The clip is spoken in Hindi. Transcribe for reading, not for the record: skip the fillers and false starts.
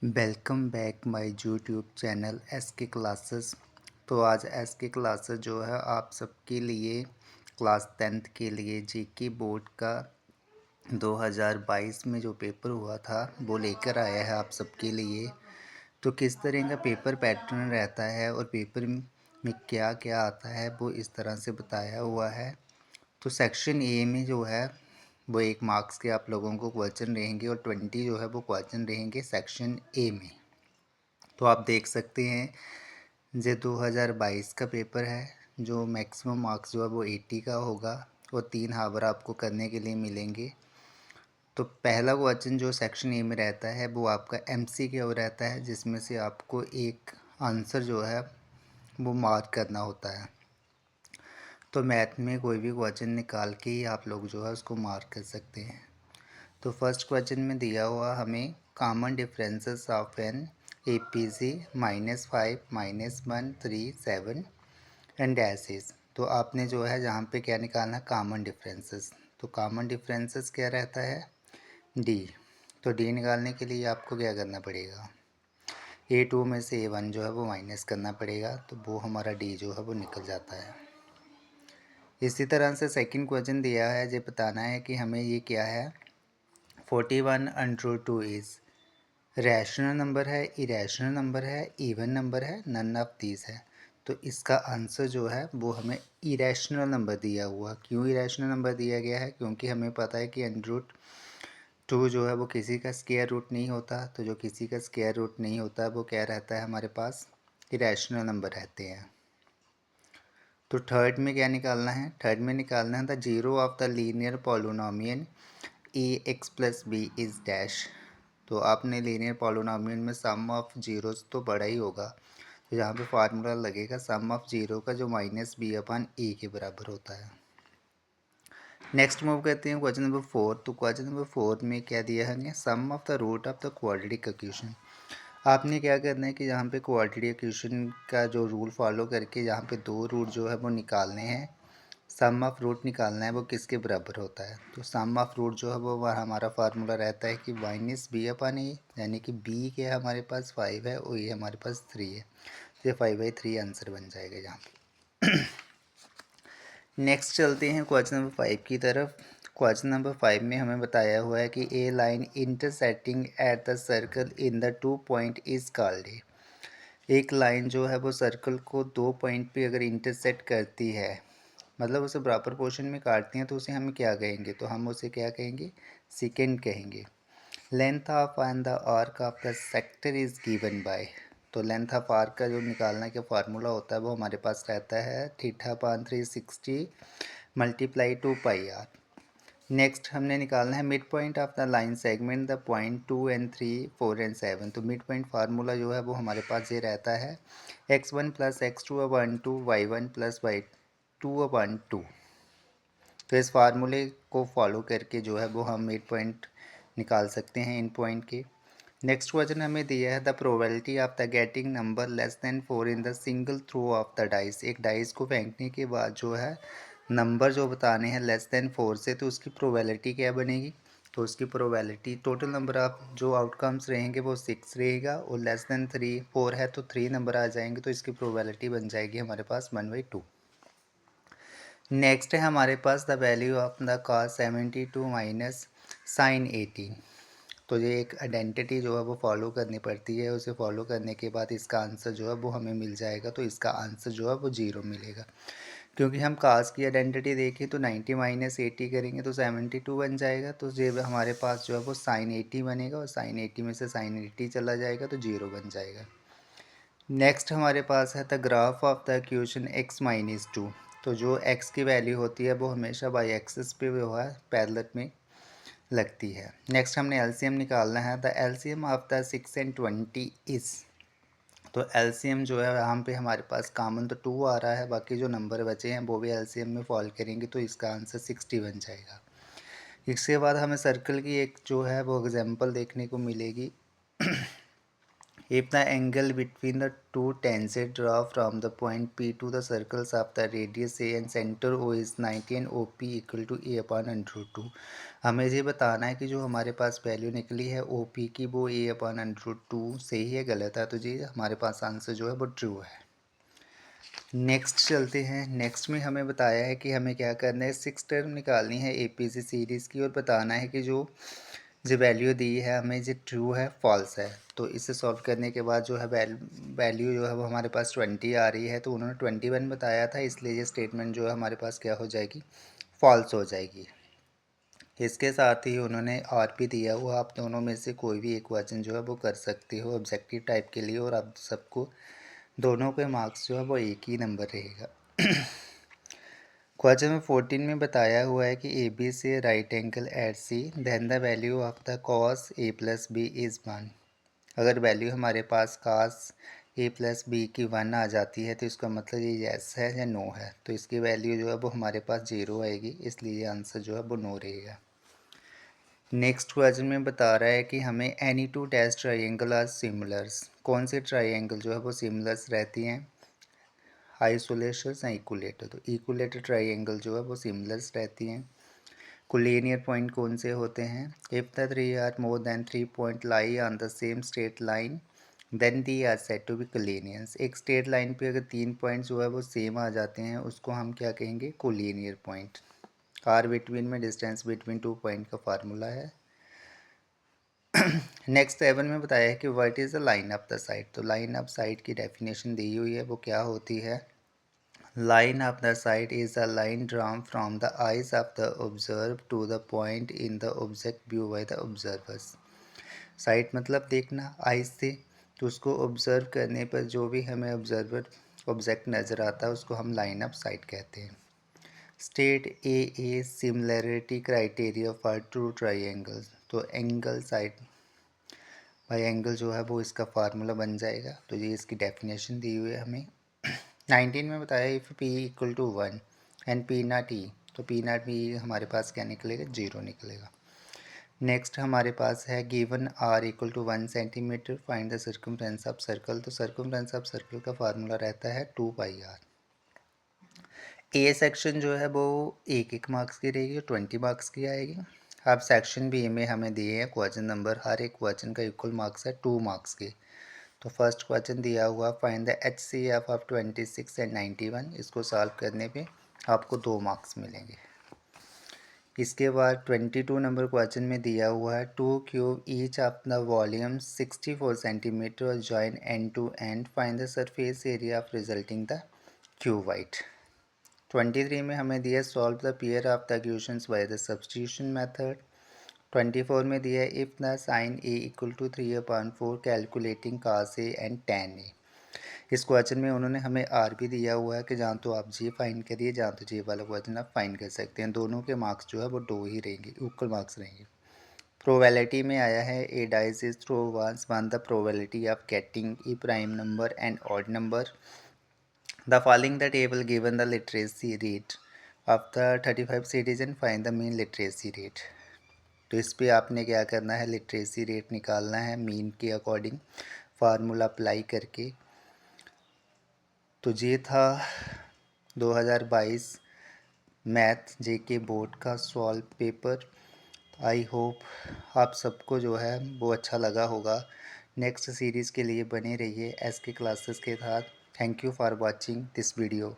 Welcome back my YouTube channel S के क्लासेस। तो आज एस के क्लासेस जो है आप सबके लिए क्लास 10th के लिए जीके बोर्ड का 2022 में जो पेपर हुआ था वो लेकर आया है आप सबके लिए। तो किस तरह का पेपर पैटर्न रहता है और पेपर में क्या क्या आता है वो इस तरह से बताया हुआ है। तो सेक्शन ए में जो है वो 1 मार्क्स के आप लोगों को क्वेश्चन रहेंगे और 20 जो है वो क्वेश्चन रहेंगे सेक्शन ए में। तो आप देख सकते हैं ये 2022 का पेपर है जो मैक्सिमम मार्क्स जो है वो 80 का होगा और 3 हावर आपको करने के लिए मिलेंगे। तो पहला क्वेश्चन जो सेक्शन ए में रहता है वो आपका एमसीक्यू रहता है जिसमें से आपको एक आंसर जो है वो मार्क करना होता है। तो मैथ में कोई भी क्वेश्चन निकाल के ही आप लोग जो है उसको मार्क कर सकते हैं। तो फर्स्ट क्वेश्चन में दिया हुआ हमें common differences of an APC -5 -1 3 7 and dashes. तो आपने जो है जहाँ पे क्या निकालना कॉमन डिफरेंसेस। तो कॉमन डिफरेंसेस क्या रहता है डी। तो डी निकालने के लिए आपको क्या करना पड़ेगा A2 में से A1 जो है वो माइनस करना पड़ेगा। तो वो हमारा डी जो है वो निकल जाता है। इसी तरह से सेकंड क्वेश्चन दिया है ये बताना है कि हमें ये क्या है 41/2 इज़ रैशनल नंबर है, इरेशनल नंबर है, इवन नंबर है, नन ऑफ दीज है। तो इसका आंसर जो है वो हमें इरेशनल नंबर दिया हुआ। क्यों इरेशनल नंबर दिया गया है? क्योंकि हमें पता है कि √2 जो है वो किसी का स्क्वायर रूट नहीं होता। तो जो किसी का स्क्वायर रूट नहीं होता वो क्या रहता है हमारे पास इरेशनल नंबर रहते हैं। तो थर्ड में क्या निकालना है? थर्ड में निकालना है the zero of the linear polynomial ax + b is dash. तो आपने लीनियर पॉलिनोमियल में सम ऑफ जीरोस तो बड़ा ही होगा। तो यहाँ पे फार्मूला लगेगा सम ऑफ जीरो का जो -b/a के बराबर होता है। नेक्स्ट मूव करते हैं क्वेश्चन नंबर 4। तो क्वेश्चन नंबर 4 में क्या दिया है sum of the root of the quadratic equation. आपने क्या करना है कि यहाँ पे क्वाड्रेटिक इक्वेशन का जो रूल फॉलो करके यहाँ पे 2 रूट जो है वो निकालने हैं। सम ऑफ रूट निकालना है वो किसके बराबर होता है। तो सम ऑफ रूट जो है वो हमारा फार्मूला रहता है कि -b/a, यानी कि b के हमारे पास 5 है और ये हमारे पास 3 है। तो ये 5/3 आंसर बन जाएगा यहाँ पे। नेक्स्ट चलते हैं क्वेश्चन नंबर 5 की तरफ। क्वेश्चन नंबर 5 में हमें बताया हुआ है कि a line intersecting at the circle in the 2 point is called a. एक लाइन जो है वो सर्कल को 2 पॉइंट पे अगर इंटरसेक्ट करती है, मतलब उसे बराबर पोर्शन में काटती हैं, तो उसे हम क्या कहेंगे? तो हम उसे क्या कहेंगे? सेकेंड कहेंगे। Length of and the arc of the sector is given by. तो लेंथ ऑफ आर्क का जो निकालना का फार्मूला होता है वो हमारे पास रहता है θ/360 × 2πr। नेक्स्ट हमने निकालना है mid point of the line segment the point 2 and 3 4 and 7। तो मिड पॉइंट फार्मूला जो है वो हमारे पास ये रहता है x1 + x2/2 y1 + y2/2। तो इस फार्मूले को फॉलो करके जो है वो हम मिड पॉइंट निकाल सकते हैं इन पॉइंट के। नेक्स्ट क्वेश्चन हमें दिया है the probability of the getting number less than 4 in the single throw of the dice. एक डाइस को फेंकने के बाद जो है नंबर जो बताने हैं लेस देन 4 से, तो उसकी प्रोबेबिलिटी क्या बनेगी? तो उसकी प्रोबेबिलिटी टोटल नंबर ऑफ जो आउटकम्स रहेंगे वो 6 रहेगा और लेस देन 4 है तो 3 नंबर आ जाएंगे। तो इसकी प्रोबेबिलिटी बन जाएगी हमारे पास 1/2। नेक्स्ट है हमारे पास the value of the cos 72 minus sin 18। तो ये एक आइडेंटिटी जो है वो फॉलो करनी पड़ती है। उसे फॉलो करने के बाद इसका आंसर जो है वो हमें मिल जाएगा। तो इसका आंसर जो है वो 0 मिलेगा, क्योंकि हम कास की आइडेंटिटी देखें तो 90 - 80 करेंगे तो 72 बन जाएगा। तो ये हमारे पास जो है वो sin 80 बनेगा और sin 80 में से sin 80 चला जाएगा तो 0 बन जाएगा। नेक्स्ट हमारे पास है the graph of the equation x - 2। तो जो x की वैल्यू होती है वो हमेशा बाई एक्सिस पे जो है पैरेलल में लगती है। नेक्स्ट हमने एलसीएम निकालना है the LCM of the 6 and 20 is. तो एलसीएम जो है यहाँ पे हमारे पास कॉमन तो 2 आ रहा है, बाकी जो नंबर बचे हैं वो भी एलसीएम में फॉल करेंगे तो इसका आंसर 60 बन जाएगा। इसके बाद हमें सर्कल की एक जो है वो एग्जांपल देखने को मिलेगी। If the angle between the two tangents draw from the point P to the circles of the radius A and center O is 90 and OP equal to A upon √2। हमें ये बताना है कि जो हमारे पास वैल्यू निकली है OP की वो A upon √2 सही है गलत है, तो जी हमारे पास आंसर जो है वो ट्रू है। नेक्स्ट चलते हैं। नेक्स्ट में हमें बताया है कि हमें क्या करना है, 6 टर्म निकालनी है APC सीरीज़ की और बताना है कि जो वैल्यू दी है हमें जो ट्रू है फॉल्स है। तो इसे सॉल्व करने के बाद जो है वैल्यू जो है वो हमारे पास 20 आ रही है, तो उन्होंने 21 बताया था, इसलिए ये स्टेटमेंट जो है हमारे पास क्या हो जाएगी, फॉल्स हो जाएगी। इसके साथ ही उन्होंने और भी दिया हुआ, आप दोनों में से कोई भी एक क्वेश्चन जो है वो कर सकते हो ऑब्जेक्टिव टाइप के लिए, और आप सबको दोनों के मार्क्स जो है वो एक ही नंबर रहेगा। क्वेश्चन में 14 में बताया हुआ है कि ए बी से right angle at C, then the value of the cos A plus B is 1। अगर वैल्यू हमारे पास कास ए प्लस बी की 1 आ जाती है तो इसका मतलब ये येस है या नो है, तो इसकी वैल्यू जो है वो हमारे पास 0 आएगी, इसलिए आंसर जो है वो नो रहेगा। नेक्स्ट क्वेश्चन में बता रहा है कि हमें any two dash triangle are similars, कौन से ट्राइंगल जो है वो सिमिलर्स रहती हैं, आइसोलेशंस या इक्वलेटर। तो इक्वलेटर ट्राइंगल जो है वो सिमिलर्स रहती हैं। कोलिनियर पॉइंट कौन से होते हैं, if the three are more than 3 point lie on the same straight line then they are said to be collinears. एक स्ट्रेट लाइन पे अगर 3 पॉइंट जो है वो सेम आ जाते हैं उसको हम क्या कहेंगे, कोलिनियर पॉइंट। आर बिटवीन में डिस्टेंस बिटवीन 2 पॉइंट का फार्मूला है। नेक्स्ट 7 में बताया है कि what is the line of the side. तो लाइन ऑफ साइड की डेफिनेशन दी हुई है, वो क्या होती है, line of the sight is a line drawn from the eyes of the observer to the point in the object view by the observers। Site मतलब देखना आइज से, तो उसको ऑब्जर्व करने पर जो भी हमें ऑब्जेक्ट नज़र आता है उसको हम लाइन ऑफ साइट कहते हैं। State A similarity criteria for true triangles. तो एंगल साइड बाई एंगल जो है वो इसका फार्मूला बन जाएगा, तो ये इसकी डेफिनेशन दी हुई है हमें। 19 में बताया if P equal to 1 and P not E, तो पी नॉट भी हमारे पास क्या निकलेगा, 0 निकलेगा। नेक्स्ट हमारे पास है given R equal to 1 centimeter, find the circumference of circle. तो सर्कमफ्रेंस ऑफ सर्कल का फार्मूला रहता है 2πr। ए सेक्शन जो है वो एक मार्क्स की रहेगी और 20 मार्क्स की आएगी। अब सेक्शन बी में हमें दिए हैं क्वेश्चन नंबर, हर एक क्वेश्चन का इक्वल मार्क्स है 2 मार्क्स के। तो फर्स्ट क्वेश्चन दिया हुआ find the HCF of 26 and 91, इसको सॉल्व करने पे आपको 2 मार्क्स मिलेंगे। इसके बाद 22 नंबर क्वेश्चन में दिया हुआ है 2 cube each of the volume 64 centimeter और join end to end, find the surface area of resulting the cuboid. 23 में हमें दिया solve the pair of the equations by the substitution method. 24 में दिया है if the sine A equal to 3/4 calculating cos A and tan A. इस क्वेश्चन में उन्होंने हमें आर भी दिया हुआ है कि जहाँ तो आप जे फाइन करिए, जहाँ तो जे वाला क्वेश्चन आप फाइन कर सकते हैं। दोनों के मार्क्स जो है वो 2 ही रहेंगे, इक्वल मार्क्स रहेंगे। प्रोबेबिलिटी में आया है a dice is throw once one the probability of getting a prime number and odd number. The following the table given the literacy rate of the 35 citizen, find the mean literacy rate. तो इस पर आपने क्या करना है, लिटरेसी रेट निकालना है मीन के अकॉर्डिंग फार्मूला अप्लाई करके। तो ये था 2022 मैथ जेके बोर्ड का सॉल्व पेपर। आई होप आप सबको जो है वो अच्छा लगा होगा। नेक्स्ट सीरीज़ के लिए बने रहिए एसके क्लासेस के साथ। Thank you for watching this video.